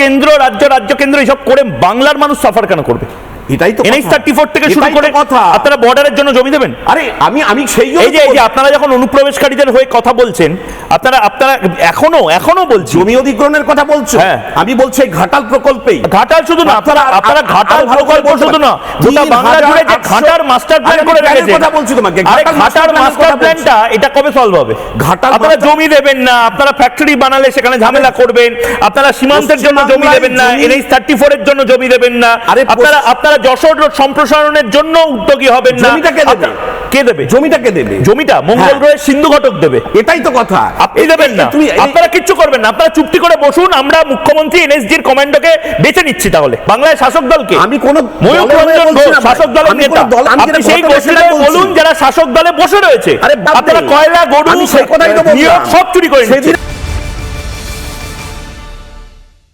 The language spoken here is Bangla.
কেন্দ্র রাজ্য রাজ্য কেন্দ্র এইসব করে বাংলার মানুষ সাফার কেন করবে? এটাই তো NH 34 থেকে শুরু করে কথা। আপনারা বর্ডারের জন্য জমি দেবেন? আরে আমি সেই এই যে আপনারা যখন অনুপ্রবেশকারীদের হয়ে কথা বলছেন, আপনারা এখনো বলছেন জমি অধিগ্রহণের কথা বলছো। হ্যাঁ। আমি বলছি ঘাটাল প্রকল্পেই। ঘাটাল শুধু না, আপনারা ঘাটাল প্রকল্প শুধু না, গোটা বাংলা জুড়ে যে ঘাটার মাস্টার প্ল্যান করে রেখেছেন। কথা বলছি তোমাকে, আরে ঘাটার মাস্টার প্ল্যানটা এটা কবে সলভ হবে? ঘাটাল আপনারা জমি দেবেন না, আপনারা ফ্যাক্টরি বানালে সেখানে ঝামেলা করবেন, আপনারা সীমান্তের জন্য জমি দেবেন না, NH 34 এর জন্য জমি দেবেন না, আপনারা যশোর রোড সম্প্রসারণের জন্য উদ্যোগী হবেন না। জমিটা কে দেবে? জমিটা কে দেবে? জমিটা মঙ্গল গ্রহের সিন্ধু ঘটক দেবে। এটাই তো কথা। আপনি দেবেন না, আপনারা কিচ্ছু করবেন না, আপনারা চুপটি করে বসুন। আমরা মুখ্যমন্ত্রী NSG-র কমান্ডোকে বেছে নিচ্ছি। তাহলে বাংলায় শাসক দলকে, আমি কোন ময়ূর রঞ্জন ঘোষ শাসক দলের নেতা, আপনি সেই গোষ্ঠীটাই বলুন যারা শাসক দলে বসে রয়েছে। আপনারা কয়লা, গরু, নিয়োগ সব চুরি করে নিচ্ছেন।